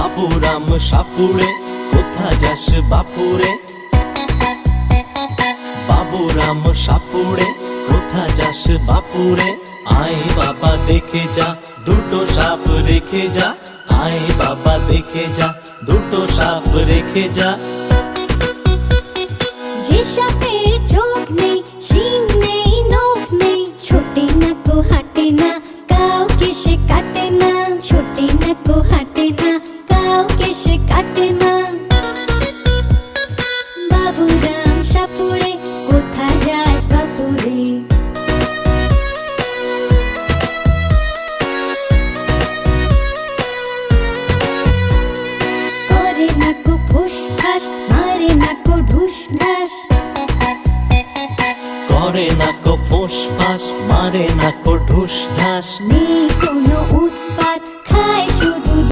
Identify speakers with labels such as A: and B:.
A: বাবুরাম সাপুড়ে কোথা যাস বাপুরে, বাবুরাম সাপুড়ে কোথা যাস বাপুরে। আয় বাবা দেখে যা দুটো সাপ রেখে যা, আয় বাবা দেখে যা দুটো সাপ রেখে যা।
B: যে সাপের চোখ নেই, শিং নেই, নখ নেই, ছোটে না কো হাঁটে না, কাউকে সে কাটে না। ছোটে না কো হাঁটে না, কাউকে সে কাটে না। বাবুরাম সাপুড়ে কোথা যাস বাপুরে। করে না কো ফুস ফাস, মারে না কো ঢুস ঢাস।
A: করে না কো ফোঁস ফাঁস, মারে না কো ঢুস ঢাস।
B: নেই কোনো উৎপাত, খায় শুধু